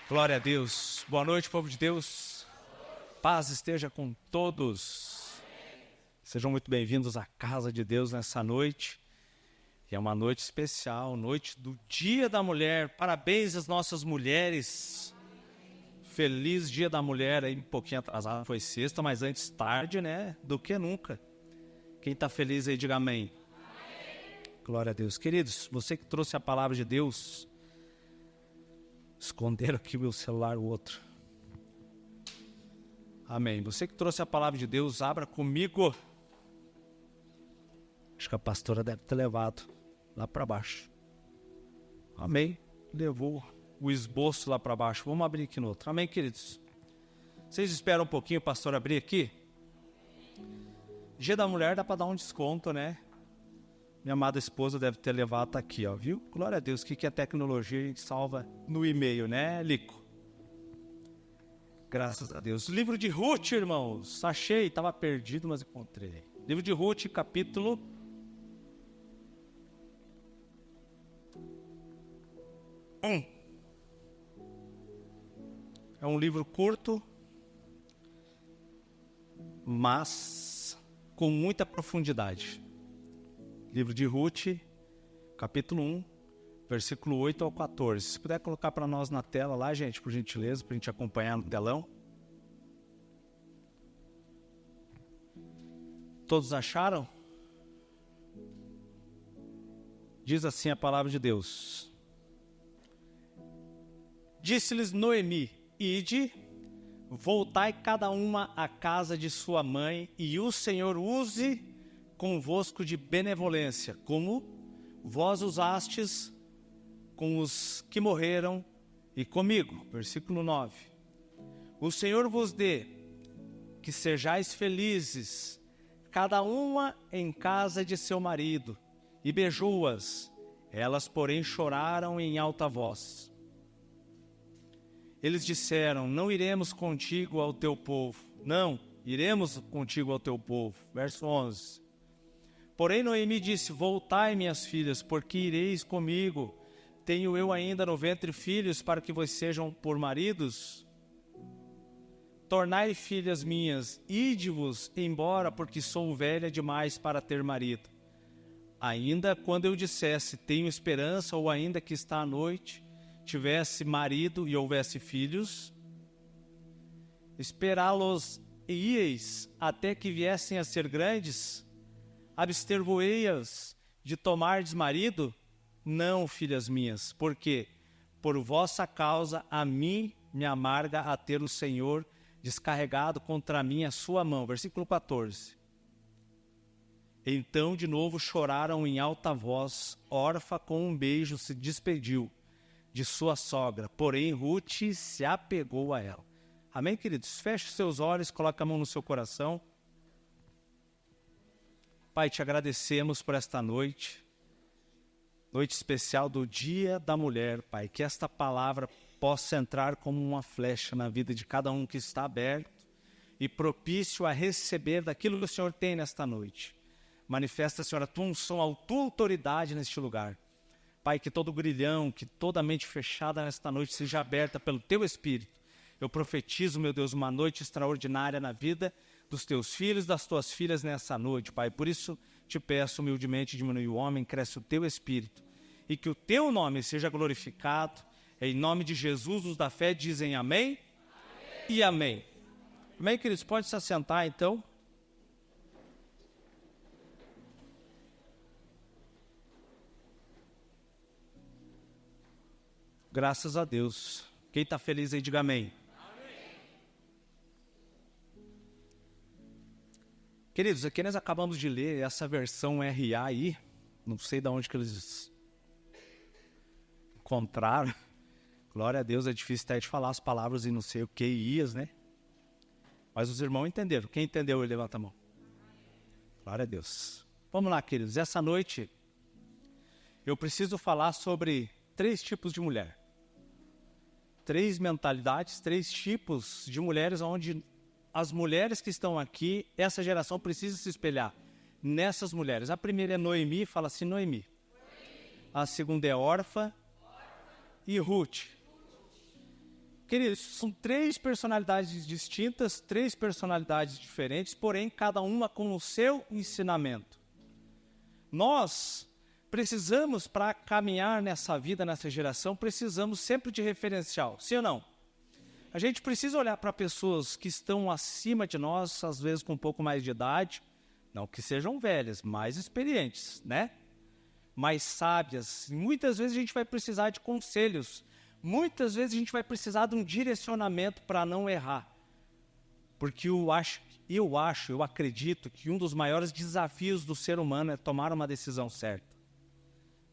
Glória a Deus. Boa noite, povo de Deus. Paz esteja com todos. Sejam muito bem-vindos à casa de Deus nessa noite. E é uma noite especial, noite do Dia da Mulher. Parabéns às nossas mulheres. Feliz Dia da Mulher. Aí um pouquinho atrasado, foi sexta, mas antes tarde, né? Do que nunca. Quem está feliz aí, diga amém. Glória a Deus. Queridos, você que trouxe a palavra de Deus... Esconderam aqui o meu celular, o outro. Amém. Você que trouxe a palavra de Deus, abra comigo. Acho que a pastora deve ter levado lá para baixo. Amém. Levou o esboço lá para baixo. Vamos abrir aqui no outro. Amém, queridos? Vocês esperam um pouquinho o pastor abrir aqui? Dia da Mulher dá para dar um desconto, né? Minha amada esposa deve ter levado, tá aqui, ó, viu? Glória a Deus, o que é tecnologia? A gente salva no e-mail, né, Lico? Graças a Deus. Livro de Ruth, irmãos. Achei, estava perdido, mas encontrei. Livro de Ruth, capítulo 1. É um livro curto, mas com muita profundidade. Livro de Ruth, capítulo 1, versículo 8 ao 14. Se puder colocar para nós na tela lá, gente, por gentileza, para a gente acompanhar no telão. Todos acharam? Diz assim a palavra de Deus. Disse-lhes Noemi, ide, voltai cada uma à casa de sua mãe, e o Senhor use convosco de benevolência, como vós usastes com os que morreram e comigo. Versículo 9. O Senhor vos dê que sejais felizes, cada uma em casa de seu marido, e beijou-as. Elas, porém, choraram em alta voz. Eles disseram, não iremos contigo ao teu povo. Não, iremos contigo ao teu povo. Verso 11. Porém Noemi disse, voltai, minhas filhas, porque ireis comigo. Tenho eu ainda no ventre filhos para que vos sejam por maridos? Tornai, filhas minhas, ide-vos embora, porque sou velha demais para ter marido. Ainda quando eu dissesse, tenho esperança, ou ainda que está à noite, tivesse marido e houvesse filhos, esperá-los ieis até que viessem a ser grandes? Abster-vos-eis de tomardes marido? Não, filhas minhas, porque por vossa causa a mim me amarga a ter o Senhor descarregado contra mim a sua mão. Versículo 14. Então de novo choraram em alta voz, Orfa com um beijo se despediu de sua sogra, porém Ruth se apegou a ela. Amém, queridos? Feche seus olhos, coloque a mão no seu coração. Pai, te agradecemos por esta noite especial do Dia da Mulher, Pai, que esta palavra possa entrar como uma flecha na vida de cada um que está aberto e propício a receber daquilo que o Senhor tem nesta noite. Manifesta, Senhor, a tua unção, a tua autoridade neste lugar. Pai, que todo grilhão, que toda mente fechada nesta noite seja aberta pelo teu Espírito. Eu profetizo, meu Deus, uma noite extraordinária na vida dos teus filhos, das tuas filhas nessa noite, Pai. Por isso te peço humildemente, diminui o homem, cresce o teu Espírito. E que o teu nome seja glorificado. Em nome de Jesus, os da fé dizem amém, amém. E amém. Amém, queridos? Pode se assentar, então. Graças a Deus. Quem está feliz aí, diga amém. Queridos, aqui nós acabamos de ler essa versão RA aí, não sei de onde que eles encontraram. Glória a Deus, é difícil até de falar as palavras e não sei o que ias, né? Mas os irmãos entenderam. Quem entendeu, ele levanta a mão. Glória a Deus. Vamos lá, queridos. Essa noite eu preciso falar sobre 3 tipos de mulher. 3 mentalidades, 3 tipos de mulheres onde as mulheres que estão aqui, essa geração precisa se espelhar nessas mulheres. A primeira é Noemi, fala assim, Noemi. A segunda é Orfa e Ruth. Queridos, são 3 personalidades distintas, 3 personalidades diferentes, porém cada uma com o seu ensinamento. Nós precisamos, para caminhar nessa vida, nessa geração, precisamos sempre de referencial, sim ou não? A gente precisa olhar para pessoas que estão acima de nós, às vezes com um pouco mais de idade, não que sejam velhas, mais experientes, né? Mais sábias. Muitas vezes a gente vai precisar de conselhos. Muitas vezes a gente vai precisar de um direcionamento para não errar. Porque eu acredito que um dos maiores desafios do ser humano é tomar uma decisão certa.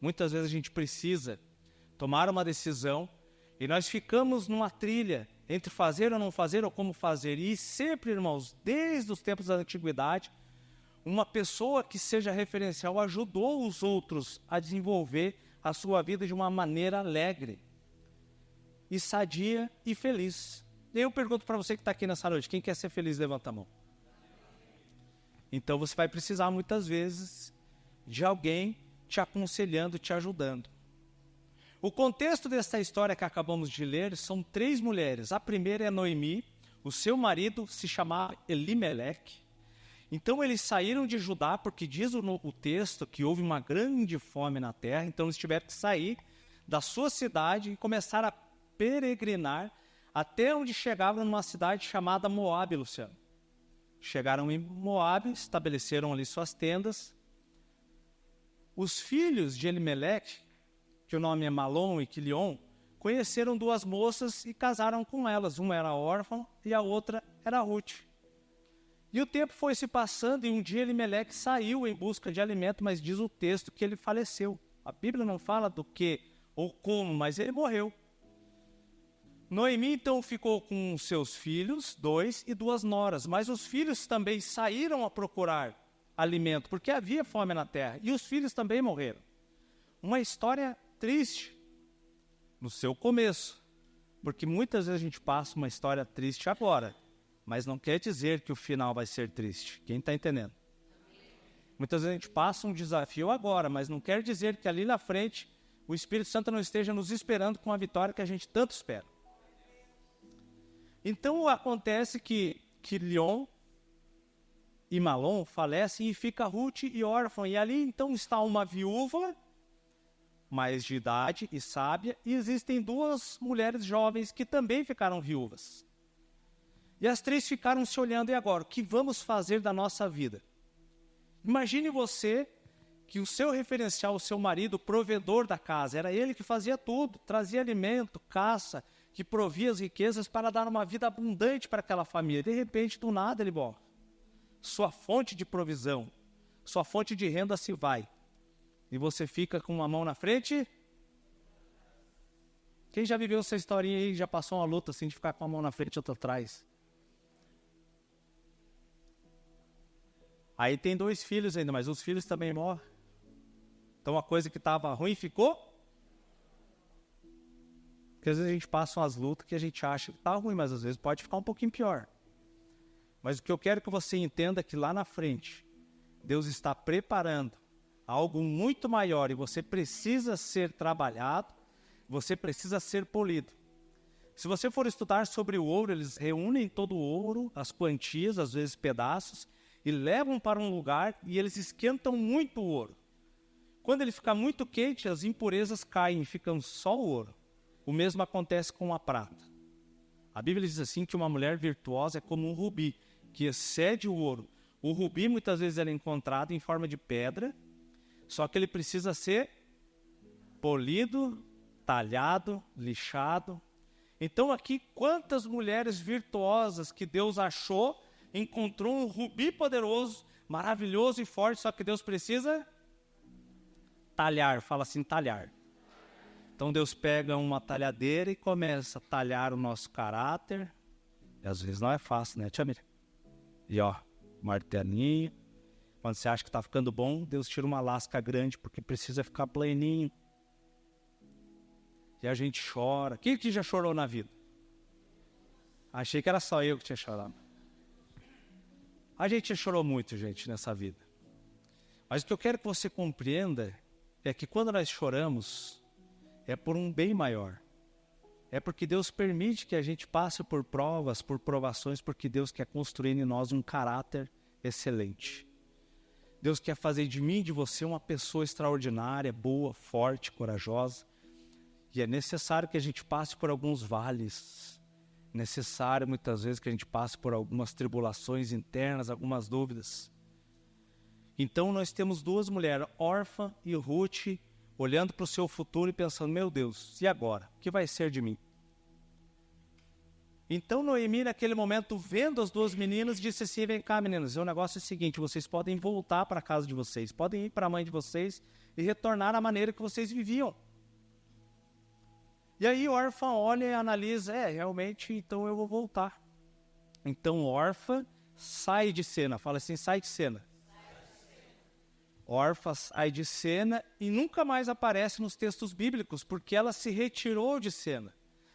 Muitas vezes a gente precisa tomar uma decisão e nós ficamos numa trilha entre fazer ou não fazer ou como fazer. E sempre, irmãos, desde os tempos da antiguidade, uma pessoa que seja referencial ajudou os outros a desenvolver a sua vida de uma maneira alegre e sadia e feliz. E eu pergunto para você que está aqui nessa noite, quem quer ser feliz, levanta a mão. Então você vai precisar muitas vezes de alguém te aconselhando, te ajudando. O contexto dessa história que acabamos de ler são 3 mulheres. A primeira é Noemi, o seu marido se chamava Elimeleque. Então eles saíram de Judá, porque diz o texto que houve uma grande fome na terra, então eles tiveram que sair da sua cidade e começar a peregrinar até onde chegavam numa cidade chamada Moabe, Luciano. Chegaram em Moabe, estabeleceram ali suas tendas. Os filhos de Elimeleque, que o nome é Malom e Quilion, conheceram 2 moças e casaram com elas. Uma era órfã e a outra era Ruth. E o tempo foi se passando e um dia Elimeleque saiu em busca de alimento, mas diz o texto que ele faleceu. A Bíblia não fala do que ou como, mas ele morreu. Noemi então ficou com seus filhos, 2 e 2 noras, mas os filhos também saíram a procurar alimento, porque havia fome na terra, e os filhos também morreram. Uma história triste no seu começo, porque muitas vezes a gente passa uma história triste agora, mas não quer dizer que o final vai ser triste. Quem está entendendo? Muitas vezes a gente passa um desafio agora, mas não quer dizer que ali na frente o Espírito Santo não esteja nos esperando com a vitória que a gente tanto espera. Então acontece que Quilion e Malom falecem e fica Ruth e órfã. E ali então está uma viúva, mais de idade e sábia, e existem 2 mulheres jovens que também ficaram viúvas. E as 3 ficaram se olhando, e agora, o que vamos fazer da nossa vida? Imagine você que o seu referencial, o seu marido, o provedor da casa, era ele que fazia tudo, trazia alimento, caça, que provia as riquezas para dar uma vida abundante para aquela família. De repente, do nada, ele morre. Sua fonte de provisão, sua fonte de renda se vai. E você fica com uma mão na frente. Quem já viveu essa historinha aí, já passou uma luta assim de ficar com uma mão na frente e outra atrás? Aí tem 2 filhos ainda, mas os filhos também morrem. Então a coisa que estava ruim ficou. Porque às vezes a gente passa umas lutas que a gente acha que está ruim, mas às vezes pode ficar um pouquinho pior. Mas o que eu quero que você entenda é que lá na frente, Deus está preparando algo muito maior e você precisa ser trabalhado, você precisa ser polido. Se você for estudar sobre o ouro, eles reúnem todo o ouro, as quantias, às vezes pedaços, e levam para um lugar e eles esquentam muito o ouro. Quando ele fica muito quente, as impurezas caem e ficam só o ouro. O mesmo acontece com a prata. A Bíblia diz assim que uma mulher virtuosa é como um rubi, que excede o ouro. O rubi muitas vezes é encontrado em forma de pedra, só que ele precisa ser polido, talhado, lixado. Então aqui, quantas mulheres virtuosas que Deus achou, encontrou um rubi poderoso, maravilhoso e forte, só que Deus precisa talhar, fala assim, talhar. Então Deus pega uma talhadeira e começa a talhar o nosso caráter. E às vezes não é fácil, né, tia Miriam? E ó, martelinho. Quando você acha que está ficando bom, Deus tira uma lasca grande, porque precisa ficar pleninho. E a gente chora. Quem que já chorou na vida? Achei que era só eu que tinha chorado. A gente já chorou muito, gente, nessa vida. Mas o que eu quero que você compreenda é que quando nós choramos, é por um bem maior. É porque Deus permite que a gente passe por provas, por provações, porque Deus quer construir em nós um caráter excelente. Deus quer fazer de mim e de você uma pessoa extraordinária, boa, forte, corajosa. E é necessário que a gente passe por alguns vales. Necessário muitas vezes que a gente passe por algumas tribulações internas, algumas dúvidas. Então nós temos duas mulheres, Orfa e Ruth, olhando para o seu futuro e pensando, meu Deus, e agora? O que vai ser de mim? Então Noemi, naquele momento, vendo as duas meninas, disse assim, vem cá meninas, o negócio é o seguinte, vocês podem voltar para a casa de vocês, podem ir para a mãe de vocês e retornar à maneira que vocês viviam. E aí Orfa olha e analisa, realmente, então eu vou voltar. Então Orfa sai de cena, fala assim, sai de cena. Orfa sai de cena e nunca mais aparece nos textos bíblicos, porque ela se retirou de cena.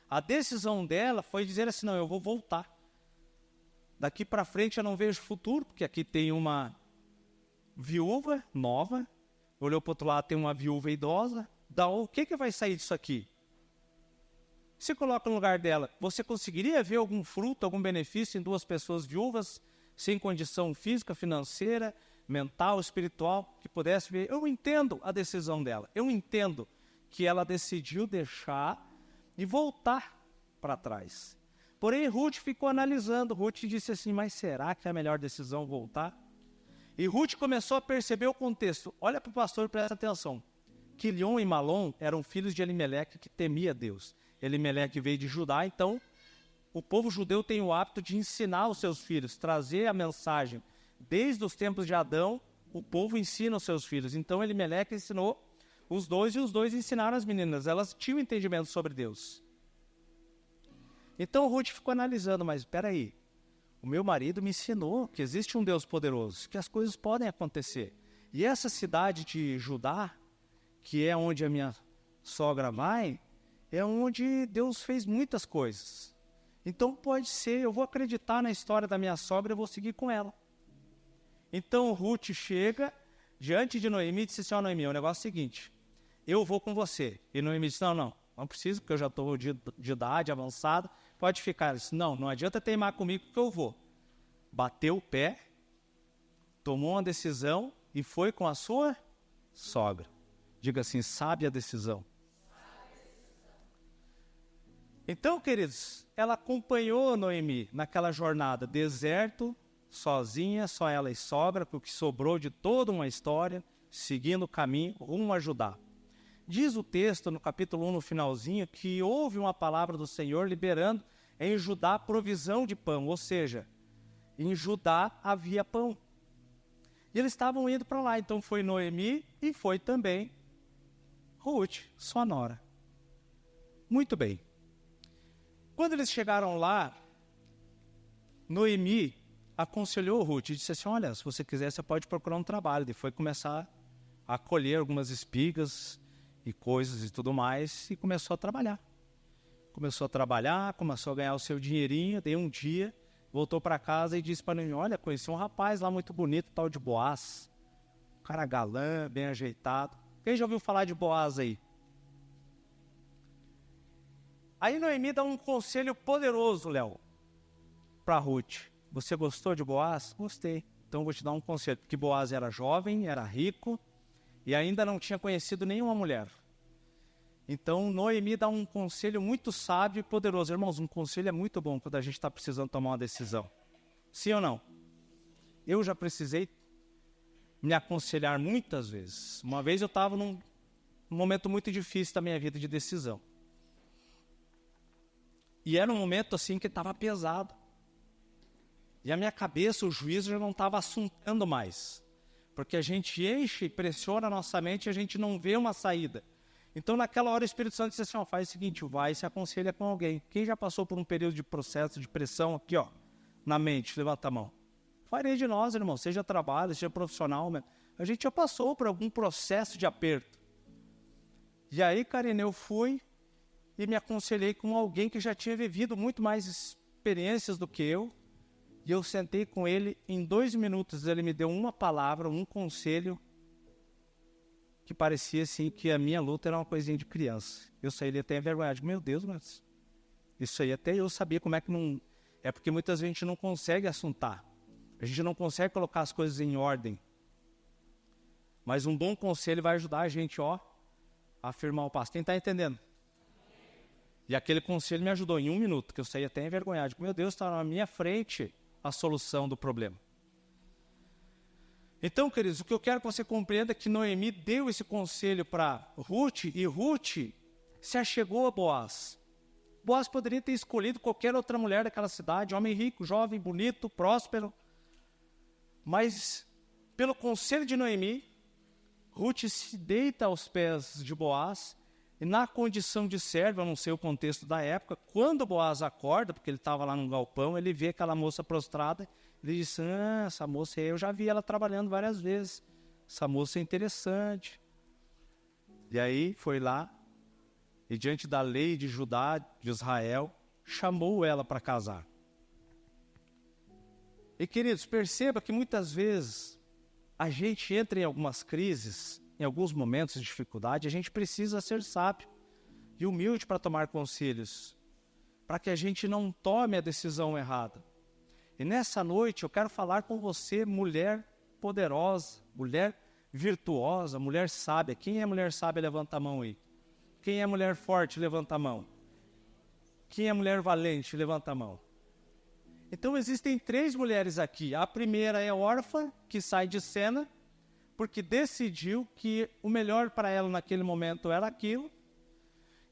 A decisão dela foi dizer assim, não, eu vou voltar. Daqui para frente eu não vejo futuro, porque aqui tem uma viúva nova, olhou para o outro lado, tem uma viúva idosa, o que vai sair disso aqui? Se coloca no lugar dela, você conseguiria ver algum fruto, algum benefício em duas pessoas viúvas, sem condição física, financeira, mental, espiritual, que pudesse ver? Eu entendo a decisão dela, eu entendo que ela decidiu deixar e voltar para trás. Porém, Ruth ficou analisando, Ruth disse assim, mas será que é a melhor decisão voltar? E Ruth começou a perceber o contexto. Olha para o pastor e presta atenção. Quilion e Malom eram filhos de Elimeleque que temia Deus. Elimeleque veio de Judá, então o povo judeu tem o hábito de ensinar os seus filhos, trazer a mensagem. Desde os tempos de Adão, o povo ensina os seus filhos. Então Elimeleque ensinou os dois e os dois ensinaram as meninas. Elas tinham entendimento sobre Deus. Então Ruth ficou analisando, mas espera aí, o meu marido me ensinou que existe um Deus poderoso, que as coisas podem acontecer. E essa cidade de Judá, que é onde a minha sogra vai, é onde Deus fez muitas coisas. Então pode ser, eu vou acreditar na história da minha sogra e vou seguir com ela. Então Ruth chega diante de Noemi e disse assim, Noemi, o negócio é o seguinte, eu vou com você. E Noemi disse, não preciso, porque eu já estou de idade avançada, pode ficar. Ele disse, não adianta teimar comigo que eu vou. Bateu o pé, tomou uma decisão e foi com a sua sogra. Diga assim, sábia decisão. Então, queridos, ela acompanhou Noemi naquela jornada, deserto, sozinha, só ela e sogra, porque sobrou de toda uma história, seguindo o caminho rumo a Judá. Diz o texto no capítulo 1, no finalzinho, que houve uma palavra do Senhor liberando em Judá provisão de pão, ou seja, em Judá havia pão. E eles estavam indo para lá, então foi Noemi e foi também Ruth, sua nora. Muito bem. Quando eles chegaram lá, Noemi aconselhou Ruth e disse assim, olha, se você quiser, você pode procurar um trabalho. E foi começar a colher algumas espigas e coisas e tudo mais, e começou a trabalhar. Começou a ganhar o seu dinheirinho, daí um dia, voltou para casa e disse para Noemi, olha, conheci um rapaz lá muito bonito, tal de Boaz, um cara galã, bem ajeitado. Quem já ouviu falar de Boaz aí? Aí Noemi dá um conselho poderoso, Léo, para Ruth. Você gostou de Boaz? Gostei. Então vou te dar um conselho, porque Boaz era jovem, era rico e ainda não tinha conhecido nenhuma mulher. Então Noemi dá um conselho muito sábio e poderoso. Irmãos, um conselho é muito bom quando a gente está precisando tomar uma decisão. Sim ou não? Eu já precisei me aconselhar muitas vezes. Uma vez eu estava num momento muito difícil da minha vida de decisão. E era um momento assim que estava pesado. E a minha cabeça, o juízo já não estava assuntando mais. Porque a gente enche e pressiona a nossa mente e a gente não vê uma saída. Então naquela hora o Espírito Santo disse assim, faz o seguinte, vai e se aconselha com alguém. Quem já passou por um período de processo, de pressão aqui, na mente, levanta a mão. Farei de nós, irmão, seja trabalho, seja profissional, a gente já passou por algum processo de aperto. E aí, Karine, eu fui e me aconselhei com alguém que já tinha vivido muito mais experiências do que eu. E eu sentei com ele, em 2 minutos ele me deu uma palavra, um conselho, que parecia assim que a minha luta era uma coisinha de criança. Eu saí ali até envergonhado, meu Deus, mas Isso aí até eu sabia como é que não... É porque muitas vezes a gente não consegue assuntar. A gente não consegue colocar as coisas em ordem. Mas um bom conselho vai ajudar a gente, a afirmar o passo. Quem está entendendo? E aquele conselho me ajudou em 1 minuto, que eu saí até envergonhado. Meu Deus, está na minha frente a solução do problema. Então, queridos, o que eu quero que você compreenda é que Noemi deu esse conselho para Ruth, e Ruth se achegou a Boaz. Boaz poderia ter escolhido qualquer outra mulher daquela cidade, homem rico, jovem, bonito, próspero. Mas, pelo conselho de Noemi, Ruth se deita aos pés de Boaz, e na condição de servo, eu não sei o contexto da época, quando Boaz acorda, porque ele estava lá num galpão, ele vê aquela moça prostrada, ele diz, essa moça aí, eu já vi ela trabalhando várias vezes, essa moça é interessante. E aí foi lá, e diante da lei de Judá, de Israel, chamou ela para casar. E queridos, perceba que muitas vezes a gente entra em algumas crises, em alguns momentos de dificuldade, a gente precisa ser sábio e humilde para tomar conselhos, para que a gente não tome a decisão errada. E nessa noite eu quero falar com você, mulher poderosa, mulher virtuosa, mulher sábia. Quem é mulher sábia, levanta a mão aí. Quem é mulher forte, levanta a mão. Quem é mulher valente, levanta a mão. Então existem 3 mulheres aqui. A primeira é órfã, que sai de cena, porque decidiu que o melhor para ela naquele momento era aquilo.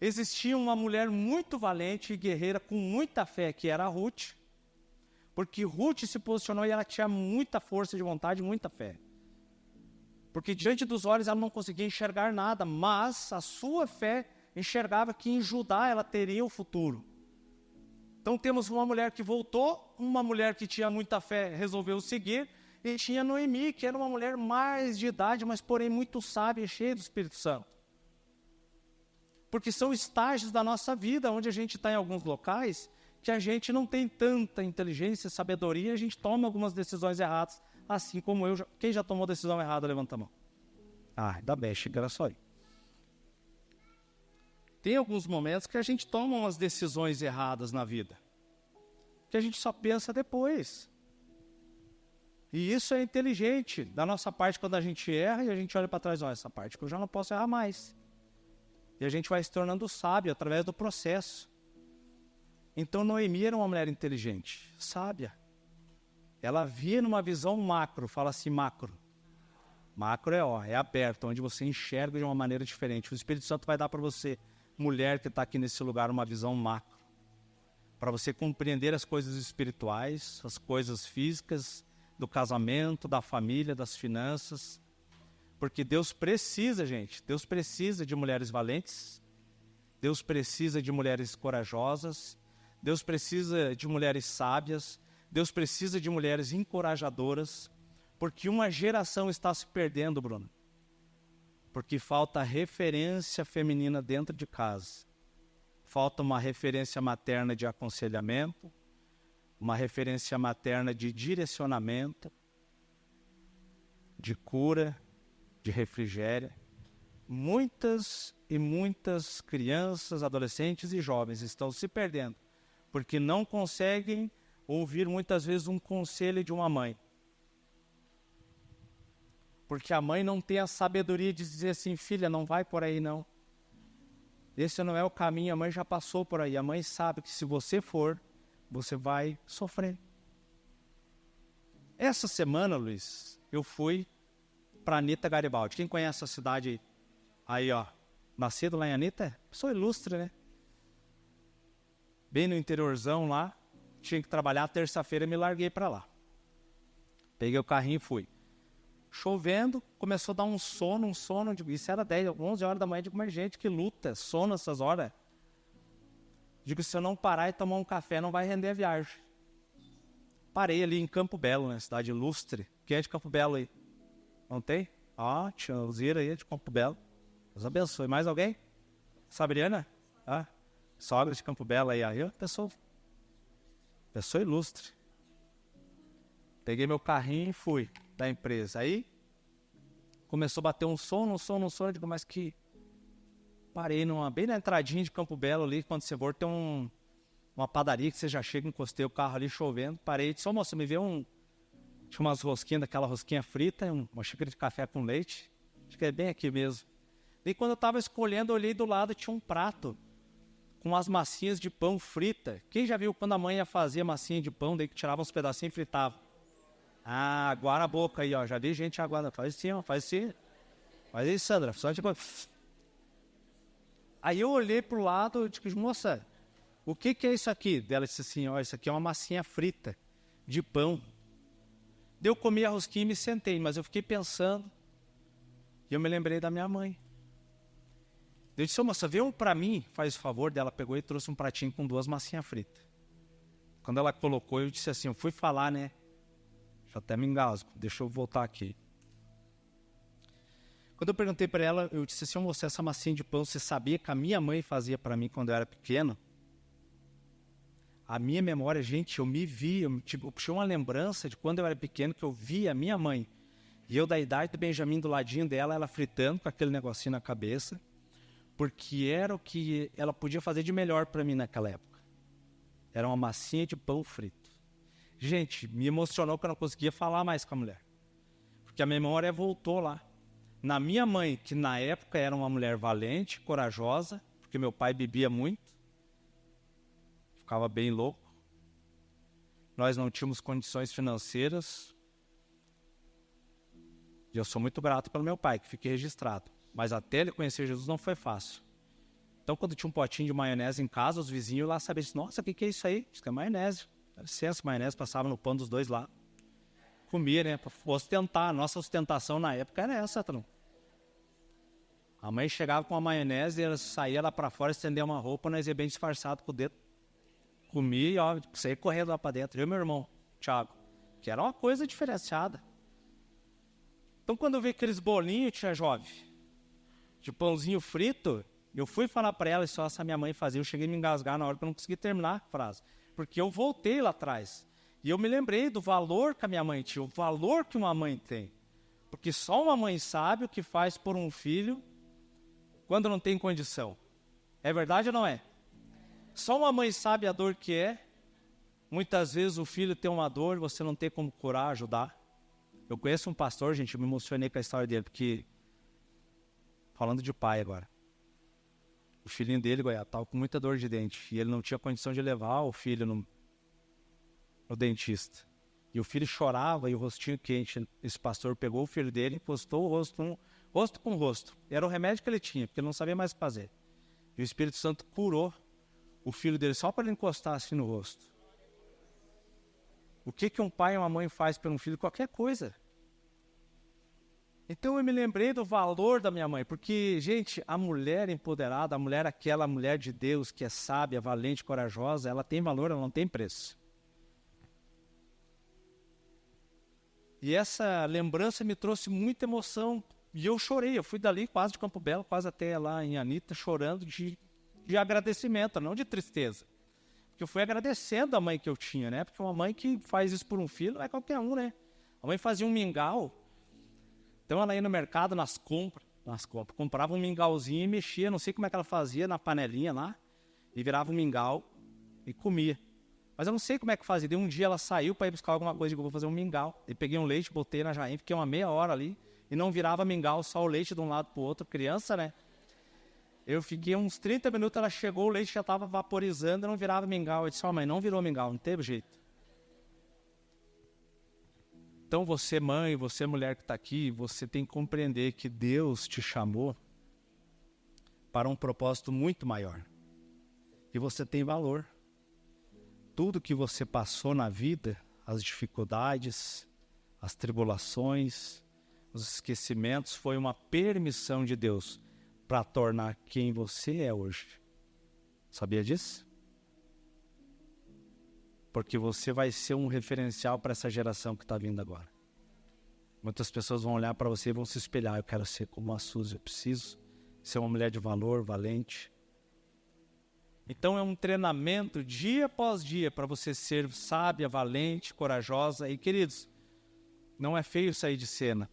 Existia uma mulher muito valente e guerreira, com muita fé, que era a Ruth, porque Ruth se posicionou e ela tinha muita força de vontade, muita fé. Porque diante dos olhos ela não conseguia enxergar nada, mas a sua fé enxergava que em Judá ela teria o futuro. Então temos uma mulher que voltou, uma mulher que tinha muita fé, resolveu seguir, e tinha Noemi, que era uma mulher mais de idade, mas porém muito sábia e cheia do Espírito Santo. Porque são estágios da nossa vida, onde a gente está em alguns locais, que a gente não tem tanta inteligência, sabedoria, a gente toma algumas decisões erradas, assim como eu. Quem já tomou decisão errada, levanta a mão. Ainda bem, achei que era só aí. Tem alguns momentos que a gente toma umas decisões erradas na vida, que a gente só pensa depois. E isso é inteligente da nossa parte quando a gente erra e a gente olha para trás, essa parte que eu já não posso errar mais. E a gente vai se tornando sábio através do processo. Então Noemi era uma mulher inteligente, sábia. Ela via numa visão macro, fala assim macro. Macro é aberto, onde você enxerga de uma maneira diferente. O Espírito Santo vai dar para você, mulher que está aqui nesse lugar, uma visão macro. Para você compreender as coisas espirituais, as coisas físicas, do casamento, da família, das finanças. Porque Deus precisa, gente, Deus precisa de mulheres valentes, Deus precisa de mulheres corajosas, Deus precisa de mulheres sábias, Deus precisa de mulheres encorajadoras, porque uma geração está se perdendo, Bruno. Porque falta referência feminina dentro de casa. Falta uma referência materna de aconselhamento, uma referência materna de direcionamento, de cura, de refrigério. Muitas e muitas crianças, adolescentes e jovens estão se perdendo, porque não conseguem ouvir muitas vezes um conselho de uma mãe. Porque a mãe não tem a sabedoria de dizer assim, filha, não vai por aí não. Esse não é o caminho, a mãe já passou por aí. A mãe sabe que se você for, você vai sofrer. Essa semana, Luiz, eu fui para Anita Garibaldi. Quem conhece a cidade aí, nascido lá em Anita? Pessoa ilustre, né? Bem no interiorzão lá. Tinha que trabalhar, terça-feira me larguei para lá. Peguei o carrinho e fui. Chovendo, começou a dar um sono, isso era 10, 11 horas da manhã, digo, mas gente, que luta, sono essas horas. Digo, se eu não parar e tomar um café, não vai render a viagem. Parei ali em Campo Belo, né, cidade ilustre. Quem é de Campo Belo aí? Não tem? Tia Alzira aí de Campo Belo. Deus abençoe. Mais alguém? Sabriana? Sogra de Campo Belo aí, pessoa ilustre. Peguei meu carrinho e fui da empresa. Aí começou a bater um sono. Eu digo, mas que... Parei bem na entradinha de Campo Belo ali, quando você for, tem uma padaria que você já chega, encostei o carro ali chovendo, parei e disse, ô moça, me vê tinha umas rosquinhas, daquela rosquinha frita, uma xícara de café com leite, acho que é bem aqui mesmo. E quando eu estava escolhendo, eu olhei do lado, tinha um prato com umas massinhas de pão frita. Quem já viu quando a mãe fazia massinha de pão, daí que tirava uns pedacinhos e fritava? Ah, aguar a boca aí, ó, já vi gente aguardando, faz assim, ó, faz assim. Faz aí, Sandra, só tipo... Aí eu olhei pro lado e disse, moça, o que é isso aqui? Ela disse assim, ó, isso aqui é uma massinha frita de pão. Daí eu comi a rosquinha e me sentei, mas eu fiquei pensando, e eu me lembrei da minha mãe. Eu disse, ô moça, vê um pra mim, faz o favor. Dela pegou e trouxe um pratinho com 2 massinhas fritas. Quando ela colocou, eu disse assim, eu fui falar, né? Já até me engasgo, deixa eu voltar aqui. Quando eu perguntei para ela, eu disse assim, moça, essa massinha de pão, você sabia que a minha mãe fazia para mim quando eu era pequeno? A minha memória, gente, eu me vi, eu puxei uma lembrança de quando eu era pequeno, que eu vi a minha mãe. E eu da idade do Benjamin do ladinho dela, ela fritando com aquele negocinho na cabeça, porque era o que ela podia fazer de melhor para mim naquela época. Era uma massinha de pão frito. Gente, me emocionou que eu não conseguia falar mais com a mulher. Porque a memória voltou lá. Na minha mãe, que na época era uma mulher valente, corajosa, porque meu pai bebia muito, ficava bem louco. Nós não tínhamos condições financeiras. E eu sou muito grato pelo meu pai, que fiquei registrado. Mas até ele conhecer Jesus não foi fácil. Então, quando tinha um potinho de maionese em casa, os vizinhos lá sabiam, nossa, o que é isso aí? Isso que é maionese. Dá licença, maionese, passava no pão dos dois lá. Comia, né? Para ostentar. A nossa ostentação na época era essa, Trão. A mãe chegava com a maionese, ela saía lá para fora, estendia uma roupa, nós ia bem disfarçado com o dedo. Comia e ó, saía correndo lá para dentro. Eu e meu irmão, Thiago, que era uma coisa diferenciada. Então, quando eu vi aqueles bolinhos, tia Jove, de pãozinho frito, eu fui falar para ela, só essa minha mãe fazia, eu cheguei a me engasgar na hora que eu não consegui terminar a frase. Porque eu voltei lá atrás. E eu me lembrei do valor que a minha mãe tinha, o valor que uma mãe tem. Porque só uma mãe sabe o que faz por um filho quando não tem condição. É verdade ou não é? Só uma mãe sabe a dor que é. Muitas vezes o filho tem uma dor, você não tem como curar, ajudar. Eu conheço um pastor, gente, eu me emocionei com a história dele, porque... Falando de pai agora. O filhinho dele, estava com muita dor de dente. E ele não tinha condição de levar o filho no dentista. E o filho chorava e o rostinho quente. Esse pastor pegou o filho dele e encostou o rosto com rosto. Era o remédio que ele tinha, porque ele não sabia mais o que fazer. E o Espírito Santo curou o filho dele só para ele encostar assim no rosto. O que um pai e uma mãe faz pelo filho? Qualquer coisa. Então eu me lembrei do valor da minha mãe, porque, gente, a mulher empoderada, a mulher, aquela mulher de Deus que é sábia, valente, corajosa, ela tem valor, ela não tem preço. E essa lembrança me trouxe muita emoção, e eu chorei, eu fui dali quase de Campo Belo, quase até lá em Anita, chorando de agradecimento, não de tristeza. Porque eu fui agradecendo a mãe que eu tinha, né? Porque uma mãe que faz isso por um filho não é qualquer um, né? A mãe fazia um mingau. Então ela ia no mercado, nas compras, comprava um mingauzinho e mexia, não sei como é que ela fazia, na panelinha lá, e virava um mingau e comia. Mas eu não sei como é que fazia. Daí um dia ela saiu para ir buscar alguma coisa, eu vou fazer um mingau. E peguei um leite, botei na jarrinha, fiquei uma meia hora ali, e não virava mingau, só o leite de um lado para o outro, criança, né? Eu fiquei uns 30 minutos, ela chegou, o leite já estava vaporizando, não virava mingau. Eu disse, mãe, não virou mingau, não teve jeito. Então você mãe, você mulher que está aqui, você tem que compreender que Deus te chamou para um propósito muito maior. E você tem valor. Tudo que você passou na vida, as dificuldades, as tribulações, os esquecimentos, foi uma permissão de Deus para tornar quem você é hoje. Sabia disso? Porque você vai ser um referencial para essa geração que está vindo agora. Muitas pessoas vão olhar para você e vão se espelhar. Eu quero ser como a Suzy, eu preciso ser uma mulher de valor, valente. Então é um treinamento dia após dia para você ser sábia, valente, corajosa. E queridos, não é feio sair de cena.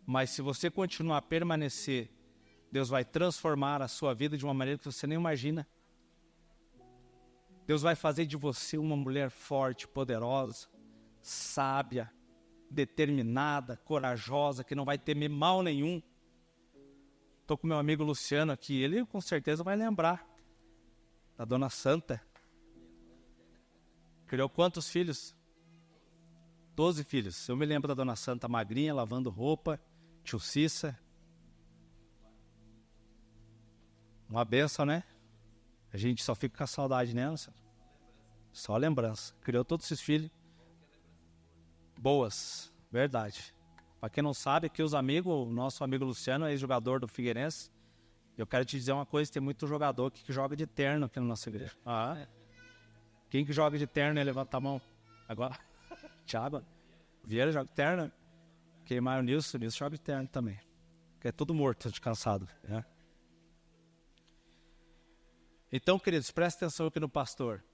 Mas se você continuar a permanecer, Deus vai transformar a sua vida de uma maneira que você nem imagina. Deus vai fazer de você uma mulher forte, poderosa, sábia, determinada, corajosa, que não vai temer mal nenhum. Estou com meu amigo Luciano aqui, ele com certeza vai lembrar da Dona Santa. Criou quantos filhos? 12 filhos. Eu me lembro da Dona Santa magrinha, lavando roupa, tio Cissa. Uma benção, né? A gente só fica com a saudade, né, Luciano? Só lembrança. Criou todos esses filhos. Boas, verdade. Para quem não sabe, aqui os amigos, o nosso amigo Luciano é ex-jogador do Figueirense. Eu quero te dizer uma coisa, tem muito jogador aqui que joga de terno aqui na nossa igreja. Quem que joga de terno, levanta a mão. Agora, Thiago, Vieira joga de terno. Queimaram o Nilson joga de terno também. Que é tudo morto, de cansado, né? Então, queridos, presta atenção aqui no pastor.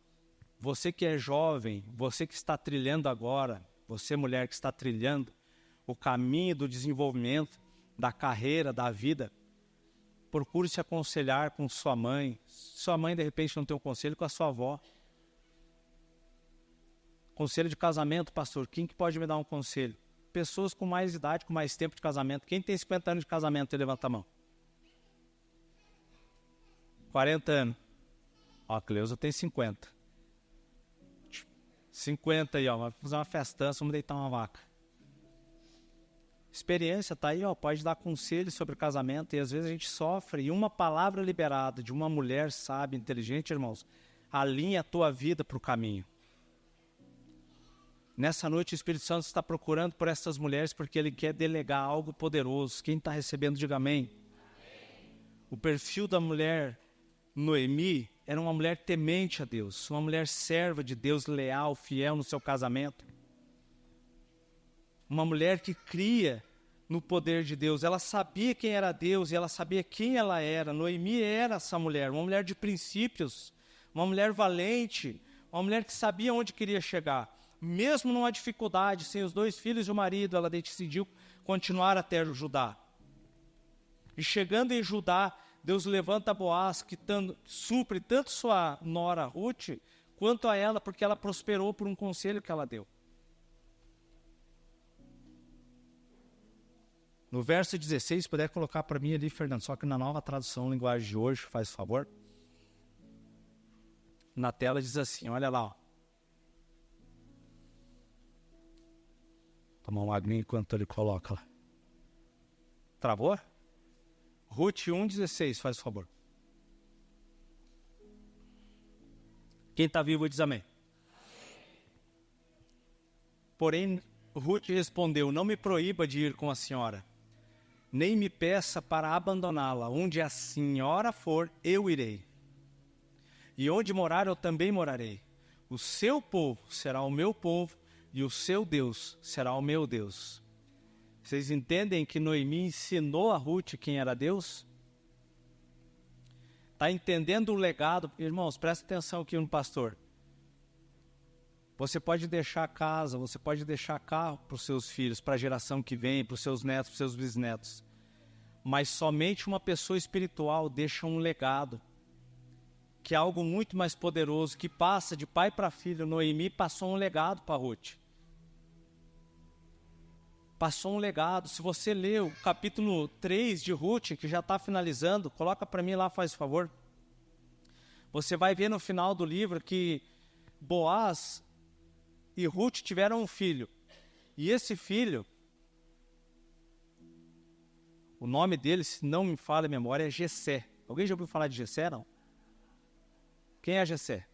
Você que é jovem, você que está trilhando agora, você mulher que está trilhando o caminho do desenvolvimento, da carreira, da vida, procure se aconselhar com sua mãe. Sua mãe, de repente, não tem um conselho, com a sua avó. Conselho de casamento, pastor, quem que pode me dar um conselho? Pessoas com mais idade, com mais tempo de casamento. Quem tem 50 anos de casamento, levanta a mão. 40 anos. Ó, a Cleusa tem 50. 50 aí, ó. Vamos fazer uma festança, vamos deitar uma vaca. Experiência tá aí, ó. Pode dar conselhos sobre o casamento. E às vezes a gente sofre. E uma palavra liberada de uma mulher sábia, inteligente, irmãos, alinha a tua vida para o caminho. Nessa noite o Espírito Santo está procurando por essas mulheres porque Ele quer delegar algo poderoso. Quem está recebendo, diga amém. O perfil da mulher Noemi era uma mulher temente a Deus, uma mulher serva de Deus, leal, fiel no seu casamento. Uma mulher que cria no poder de Deus. Ela sabia quem era Deus e ela sabia quem ela era. Noemi era essa mulher, uma mulher de princípios, uma mulher valente, uma mulher que sabia onde queria chegar. Mesmo numa dificuldade, sem os 2 filhos e o marido, ela decidiu continuar até Judá. E chegando em Judá, Deus levanta Boaz, que supre tanto sua nora Ruth, quanto a ela, porque ela prosperou por um conselho que ela deu. No verso 16, se puder colocar para mim ali, Fernando, só que na nova tradução, linguagem de hoje, faz favor. Na tela diz assim, olha lá, ó. Tomar uma aguinha enquanto ele coloca lá. Travou? Ruth 1,16, faz favor. Quem está vivo diz amém. Porém, Ruth respondeu, não me proíba de ir com a senhora, nem me peça para abandoná-la. Onde a senhora for, eu irei. E onde morar, eu também morarei. O seu povo será o meu povo, e o seu Deus será o meu Deus. Vocês entendem que Noemi ensinou a Ruth quem era Deus? Está entendendo o legado? Irmãos, presta atenção aqui no pastor. Você pode deixar casa, você pode deixar carro para os seus filhos, para a geração que vem, para os seus netos, para os seus bisnetos. Mas somente uma pessoa espiritual deixa um legado, que é algo muito mais poderoso, que passa de pai para filho. Noemi passou um legado para Ruth. Passou um legado. Se você ler o capítulo 3 de Ruth, que já está finalizando, coloca para mim lá, faz favor. Você vai ver no final do livro que Boaz e Ruth tiveram um filho. E esse filho, o nome dele, se não me falha a memória, é Jessé. Alguém já ouviu falar de Jessé, não? Quem é Jessé?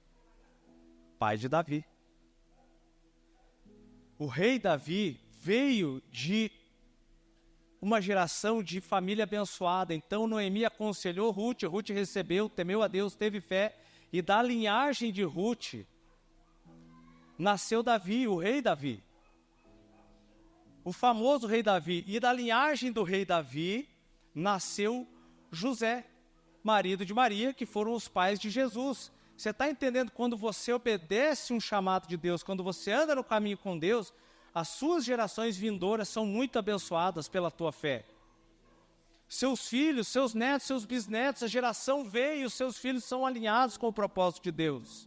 Pai de Davi. O rei Davi veio de uma geração de família abençoada. Então Noemi aconselhou Ruth, Ruth recebeu, temeu a Deus, teve fé, e da linhagem de Ruth nasceu Davi, o rei Davi. O famoso rei Davi. E da linhagem do rei Davi nasceu José, marido de Maria, que foram os pais de Jesus. Você está entendendo? Quando você obedece um chamado de Deus, quando você anda no caminho com Deus, as suas gerações vindouras são muito abençoadas pela tua fé. Seus filhos, seus netos, seus bisnetos, a geração veio e os seus filhos são alinhados com o propósito de Deus.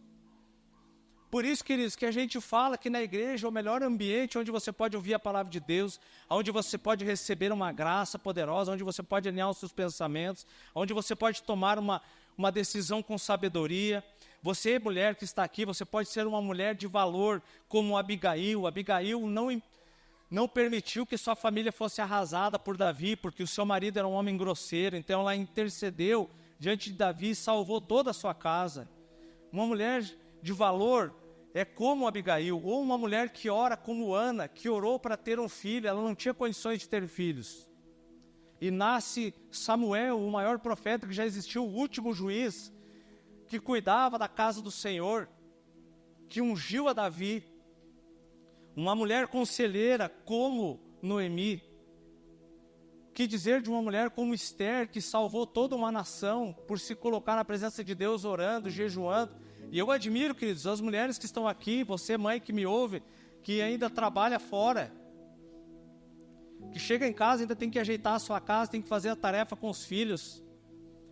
Por isso, queridos, que a gente fala que na igreja é o melhor ambiente onde você pode ouvir a palavra de Deus, onde você pode receber uma graça poderosa, onde você pode alinhar os seus pensamentos, onde você pode tomar uma decisão com sabedoria. Você, mulher que está aqui, você pode ser uma mulher de valor, como Abigail. Abigail não permitiu que sua família fosse arrasada por Davi, porque o seu marido era um homem grosseiro, então ela intercedeu diante de Davi e salvou toda a sua casa. Uma mulher de valor é como Abigail, ou uma mulher que ora como Ana, que orou para ter um filho, ela não tinha condições de ter filhos. E nasce Samuel, o maior profeta que já existiu, o último juiz, que cuidava da casa do Senhor, que ungiu a Davi. Uma mulher conselheira como Noemi. Que dizer de uma mulher como Esther, que salvou toda uma nação por se colocar na presença de Deus, orando, jejuando. E eu admiro, queridos, as mulheres que estão aqui, você mãe que me ouve, que ainda trabalha fora, que chega em casa, ainda tem que ajeitar a sua casa, tem que fazer a tarefa com os filhos,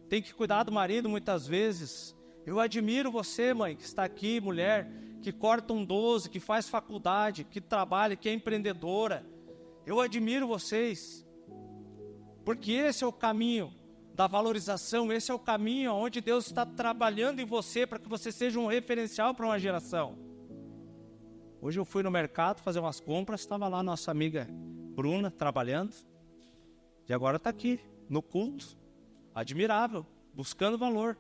tem que cuidar do marido muitas vezes. Eu admiro você, mãe, que está aqui, mulher, que corta um 12, que faz faculdade, que trabalha, que é empreendedora. Eu admiro vocês, porque esse é o caminho da valorização, esse é o caminho onde Deus está trabalhando em você para que você seja um referencial para uma geração. Hoje eu fui no mercado fazer umas compras, estava lá nossa amiga Bruna trabalhando, e agora está aqui, no culto, admirável, buscando valor.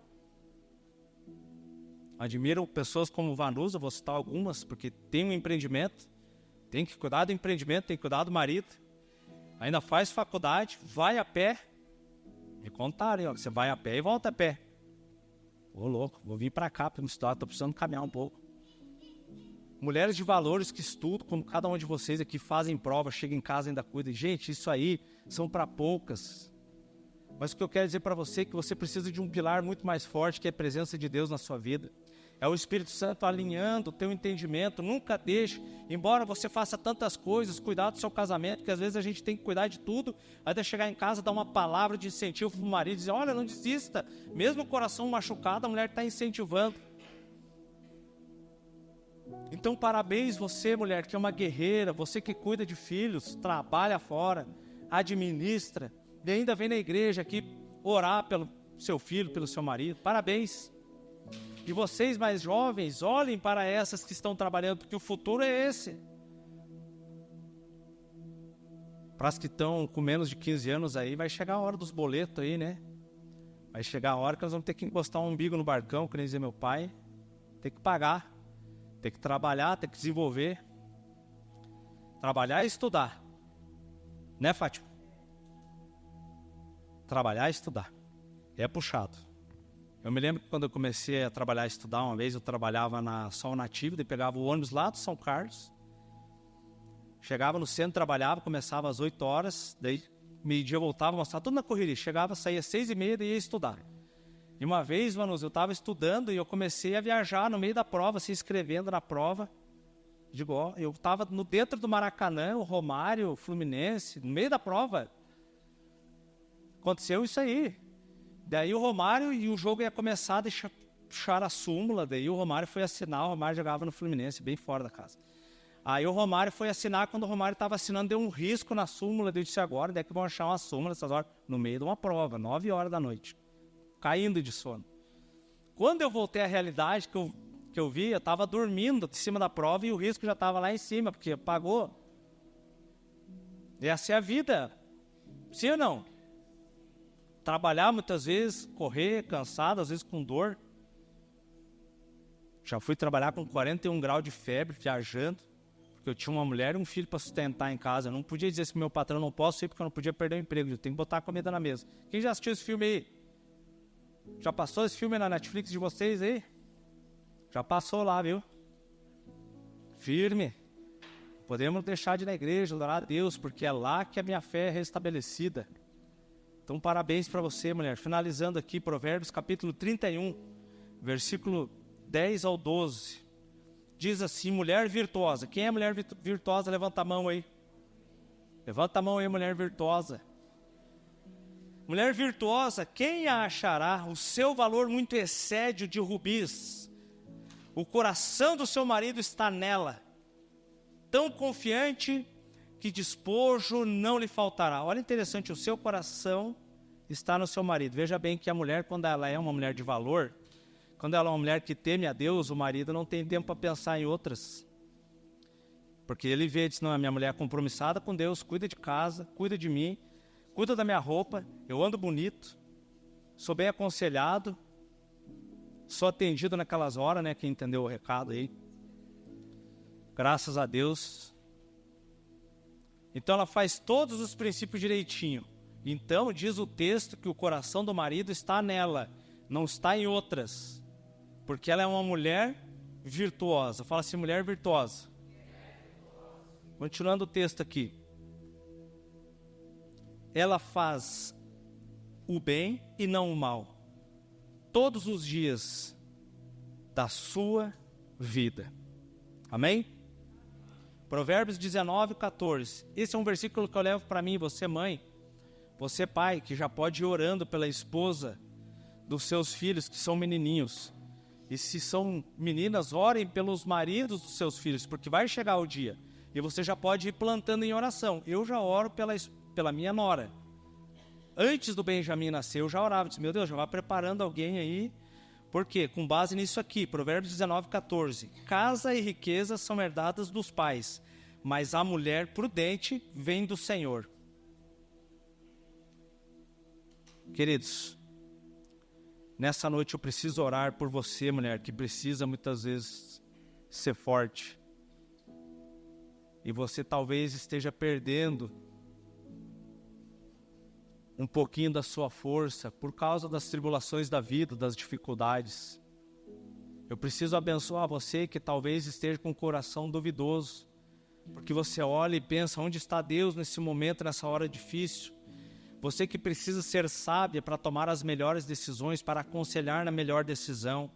Admiro pessoas como Vanusa, vou citar algumas, porque tem um empreendimento, tem que cuidar do empreendimento, tem que cuidar do marido, ainda faz faculdade, vai a pé. Me contaram, ó, você vai a pé e volta a pé. Ô louco, vou vir para cá para me estudar, estou precisando caminhar um pouco. Mulheres de valores que estudam, como cada um de vocês aqui, fazem prova, chegam em casa e ainda cuidam. Gente, isso aí são para poucas. Mas o que eu quero dizer para você é que você precisa de um pilar muito mais forte, que é a presença de Deus na sua vida. É o Espírito Santo alinhando o teu entendimento. Nunca deixe, embora você faça tantas coisas, cuidar do seu casamento, que às vezes a gente tem que cuidar de tudo, até chegar em casa, dar uma palavra de incentivo para o marido, dizer, olha, não desista. Mesmo o coração machucado, a mulher está incentivando. Então, parabéns você, mulher, que é uma guerreira, você que cuida de filhos, trabalha fora, administra, e ainda vem na igreja aqui orar pelo seu filho, pelo seu marido. Parabéns. E vocês mais jovens, olhem para essas que estão trabalhando, porque o futuro é esse. Para as que estão com menos de 15 anos aí, vai chegar a hora dos boletos aí, né? Vai chegar a hora que nós vamos ter que encostar um umbigo no barcão, que nem dizia meu pai. Tem que pagar, tem que trabalhar, tem que desenvolver. Trabalhar e estudar. Né, Fátima? Trabalhar e estudar. É puxado. Eu me lembro que quando eu comecei a trabalhar e estudar, uma vez eu trabalhava na Sol Nativo, daí pegava o ônibus lá do São Carlos, chegava no centro, trabalhava, começava às 8 horas, daí meio-dia eu voltava, mostrava tudo na correria, chegava, saía às 6h30 e ia estudar. E uma vez, Manus, eu estava estudando e eu comecei a viajar no meio da prova, se inscrevendo na prova. Digo, ó, eu estava dentro do Maracanã, o Romário, o Fluminense, no meio da prova. Aconteceu isso aí. Daí o Romário e o jogo ia começar, deixaram a súmula, daí o Romário foi assinar, o Romário jogava no Fluminense, bem fora da casa. Aí o Romário foi assinar, quando o Romário estava assinando, deu um risco na súmula, eu disse agora, daí que vão achar uma súmula essas horas, no meio de uma prova, 9 horas da noite, caindo de sono. Quando eu voltei à realidade, que eu vi, eu estava dormindo em cima da prova e o risco já estava lá em cima, porque pagou. E essa é a vida, sim ou não? Trabalhar muitas vezes, correr, cansado, às vezes com dor. Já fui trabalhar com 41 graus de febre, viajando, porque eu tinha uma mulher e um filho para sustentar em casa. Eu não podia dizer assim, meu patrão, não posso ir porque eu não podia perder o emprego, eu tenho que botar a comida na mesa. Quem já assistiu esse filme aí? Já passou esse filme na Netflix de vocês aí? Já passou lá, viu? Firme. Podemos deixar de ir na igreja, adorar a Deus, porque é lá que a minha fé é restabelecida. Então, parabéns para você, mulher. Finalizando aqui, Provérbios capítulo 31, versículo 10 ao 12. Diz assim, mulher virtuosa. Quem é mulher virtuosa? Levanta a mão aí. Levanta a mão aí, mulher virtuosa. Mulher virtuosa, quem a achará? O seu valor muito excede o de rubis. O coração do seu marido está nela, tão confiante que despojo não lhe faltará. Olha, interessante, o seu coração está no seu marido. Veja bem que a mulher, quando ela é uma mulher de valor, quando ela é uma mulher que teme a Deus, o marido não tem tempo para pensar em outras. Porque ele vê, diz, não, a minha mulher é compromissada com Deus, cuida de casa, cuida de mim, cuida da minha roupa, eu ando bonito, sou bem aconselhado, sou atendido naquelas horas, né? Quem entendeu o recado aí. Graças a Deus. Então ela faz todos os princípios direitinho. Então diz o texto que o coração do marido está nela, não está em outras. Porque ela é uma mulher virtuosa. Fala assim, mulher virtuosa. Continuando o texto aqui. Ela faz o bem e não o mal, todos os dias da sua vida. Amém? Provérbios 19, 14. Esse é um versículo que eu levo para mim, você mãe, você pai, que já pode ir orando pela esposa dos seus filhos, que são menininhos. E se são meninas, orem pelos maridos dos seus filhos, porque vai chegar o dia. E você já pode ir plantando em oração. Eu já oro pela minha nora. Antes do Benjamin nascer, eu já orava. Disse, meu Deus, já vai preparando alguém aí. Por quê? Com base nisso aqui, Provérbios 19, 14. Casa e riqueza são herdadas dos pais, mas a mulher prudente vem do Senhor. Queridos, nessa noite eu preciso orar por você, mulher, que precisa muitas vezes ser forte. E você talvez esteja perdendo um pouquinho da sua força por causa das tribulações da vida, das dificuldades. Eu preciso abençoar você que talvez esteja com o coração duvidoso, porque você olha e pensa, onde está Deus nesse momento, nessa hora difícil? Você que precisa ser sábia para tomar as melhores decisões, para aconselhar na melhor decisão.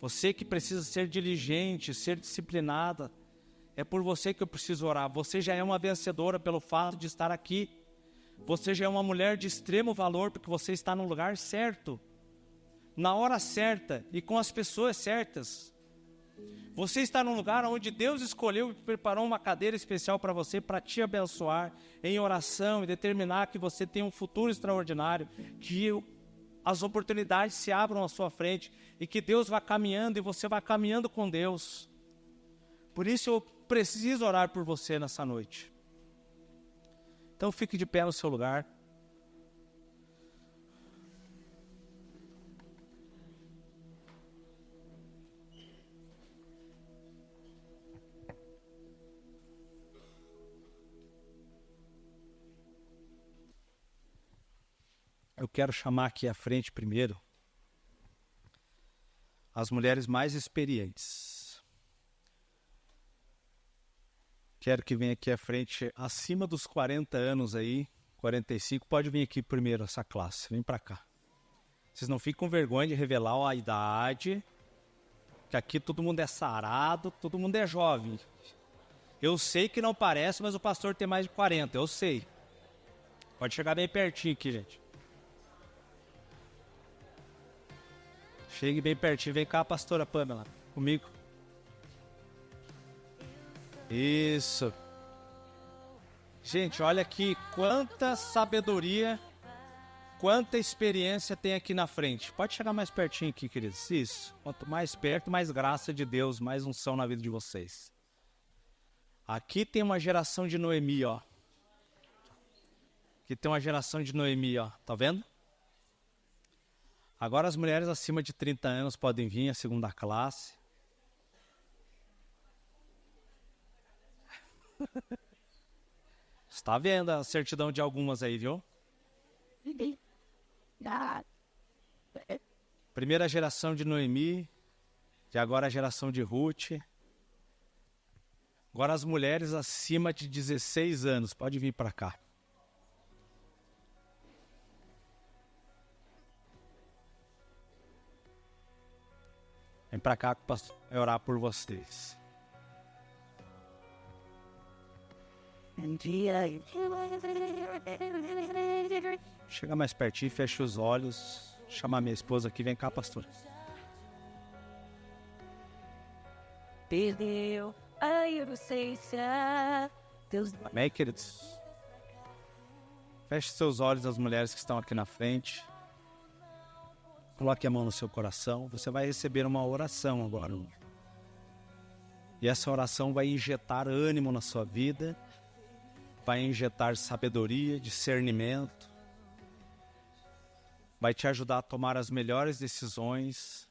Você que precisa ser diligente, ser disciplinada. É por você que eu preciso orar. Você já é uma vencedora pelo fato de estar aqui. Você já é uma mulher de extremo valor porque você está no lugar certo, na hora certa e com as pessoas certas. Você está num lugar onde Deus escolheu e preparou uma cadeira especial para você, para te abençoar em oração e determinar que você tenha um futuro extraordinário, que as oportunidades se abram à sua frente e que Deus vá caminhando e você vá caminhando com Deus. Por isso eu preciso orar por você nessa noite. Então fique de pé no seu lugar. Eu quero chamar aqui à frente primeiro as mulheres mais experientes. Quero que venha aqui à frente, acima dos 40 anos aí, 45, pode vir aqui primeiro essa classe, vem para cá. Vocês não ficam com vergonha de revelar a idade, que aqui todo mundo é sarado, todo mundo é jovem. Eu sei que não parece, mas o pastor tem mais de 40, eu sei. Pode chegar bem pertinho aqui, gente. Chegue bem pertinho, vem cá, pastora Pamela, comigo. Isso. Gente, olha aqui quanta sabedoria, quanta experiência tem aqui na frente. Pode chegar mais pertinho aqui, queridos. Isso. Quanto mais perto, mais graça de Deus, mais unção na vida de vocês. Aqui tem uma geração de Noemi, ó. Aqui tem uma geração de Noemi, ó. Tá vendo? Agora as mulheres acima de 30 anos podem vir, a segunda classe. Está vendo a certidão de algumas aí, viu? Primeira geração de Noemi, e agora a geração de Ruth. Agora as mulheres acima de 16 anos, pode vir para cá. Vem para cá que o pastor vai orar por vocês. Chega mais pertinho, fecha os olhos. Chamar minha esposa aqui, vem cá, pastor. perdeu a inocência. Deus... Amém, queridos? Feche seus olhos, as mulheres que estão aqui na frente. Coloque a mão no seu coração. Você vai receber uma oração agora. E essa oração vai injetar ânimo na sua vida. Vai injetar sabedoria, discernimento. Vai te ajudar a tomar as melhores decisões.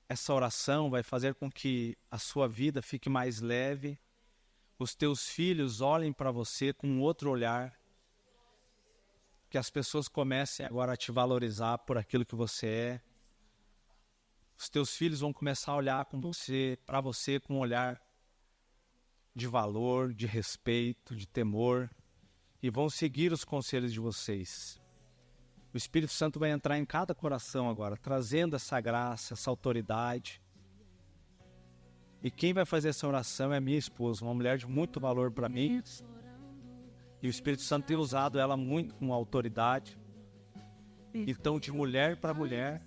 Essa oração vai fazer com que a sua vida fique mais leve. Os teus filhos olhem para você com um outro olhar. Que as pessoas comecem agora a te valorizar por aquilo que você é. Os teus filhos vão começar a olhar para você com um olhar de valor, de respeito, de temor. E vão seguir os conselhos de vocês. O Espírito Santo vai entrar em cada coração agora, trazendo essa graça, essa autoridade. E quem vai fazer essa oração é minha esposa, uma mulher de muito valor para mim. E o Espírito Santo tem usado ela muito com autoridade. Então, de mulher para mulher,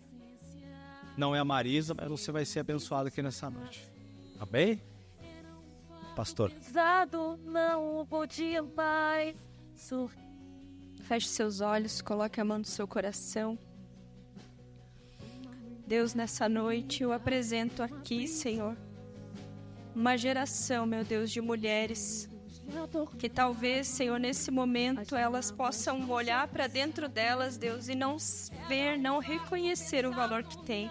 não é a Marisa, mas você vai ser abençoado aqui nessa noite. Amém? Pastor. Não podia mais. Feche seus olhos, coloque a mão no seu coração. Deus, nessa noite eu apresento aqui, Senhor, uma geração, meu Deus, de mulheres que talvez, Senhor, nesse momento elas possam olhar para dentro delas, Deus, e não ver, não reconhecer o valor que tem.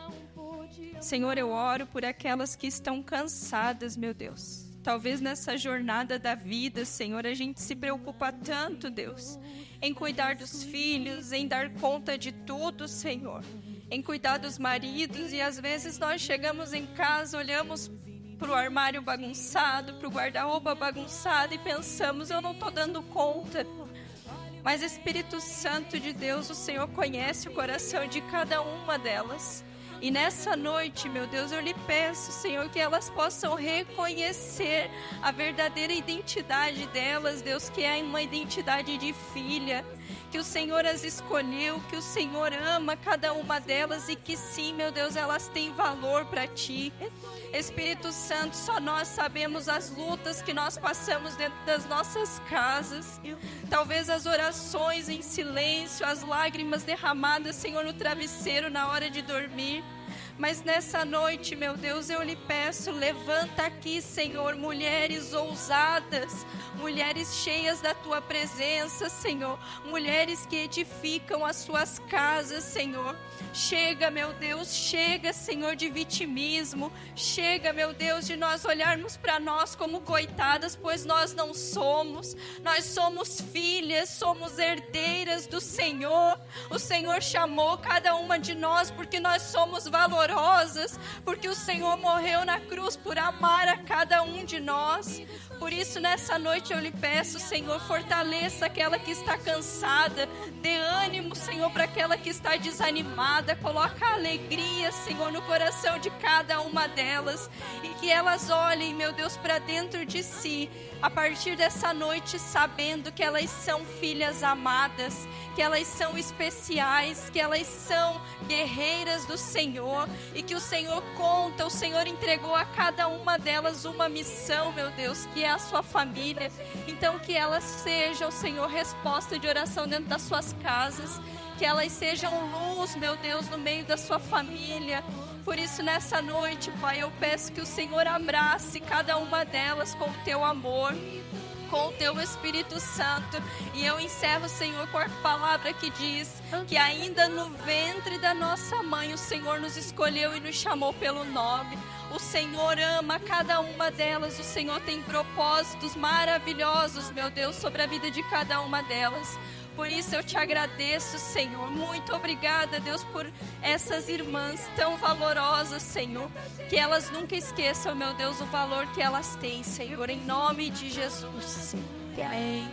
Senhor, eu oro por aquelas que estão cansadas, meu Deus. Talvez nessa jornada da vida, Senhor, a gente se preocupa tanto, Deus, em cuidar dos filhos, em dar conta de tudo, Senhor, em cuidar dos maridos, e às vezes nós chegamos em casa, olhamos para o armário bagunçado, para o guarda-roupa bagunçado e pensamos, eu não estou dando conta. Mas Espírito Santo de Deus, o Senhor conhece o coração de cada uma delas. E nessa noite, meu Deus, eu lhe peço, Senhor, que elas possam reconhecer a verdadeira identidade delas, Deus, que é uma identidade de filha, que o Senhor as escolheu, que o Senhor ama cada uma delas e que sim, meu Deus, elas têm valor para Ti. Espírito Santo, só nós sabemos as lutas que nós passamos dentro das nossas casas. Talvez as orações em silêncio, as lágrimas derramadas, Senhor, no travesseiro na hora de dormir. Mas nessa noite, meu Deus, eu lhe peço, levanta aqui, Senhor, mulheres ousadas, mulheres cheias da Tua presença, Senhor, mulheres que edificam as suas casas, Senhor. Chega, meu Deus, chega, Senhor, de vitimismo, chega, meu Deus, de nós olharmos para nós como coitadas, pois nós não somos, nós somos filhas, somos herdeiras do Senhor. O Senhor chamou cada uma de nós porque nós somos valorosas, porque o Senhor morreu na cruz por amar a cada um de nós. Por isso, nessa noite eu lhe peço, Senhor, fortaleça aquela que está cansada, dê ânimo, Senhor, para aquela que está desanimada, coloca alegria, Senhor, no coração de cada uma delas, e que elas olhem, meu Deus, para dentro de si, a partir dessa noite, sabendo que elas são filhas amadas, que elas são especiais, que elas são guerreiras do Senhor, e que o Senhor conta, o Senhor entregou a cada uma delas uma missão, meu Deus, que é a sua família. Então que elas sejam, Senhor, resposta de oração dentro das suas casas, que elas sejam luz, meu Deus, no meio da sua família. Por isso, nessa noite, Pai, eu peço que o Senhor abrace cada uma delas com o Teu amor, com o Teu Espírito Santo. E eu encerro, Senhor, com a palavra que diz que ainda no ventre da nossa mãe o Senhor nos escolheu e nos chamou pelo nome. O Senhor ama cada uma delas, o Senhor tem propósitos maravilhosos, meu Deus, sobre a vida de cada uma delas. Por isso eu te agradeço, Senhor. Muito obrigada, Deus, por essas irmãs tão valorosas, Senhor. Que elas nunca esqueçam, meu Deus, o valor que elas têm, Senhor. Em nome de Jesus. Amém.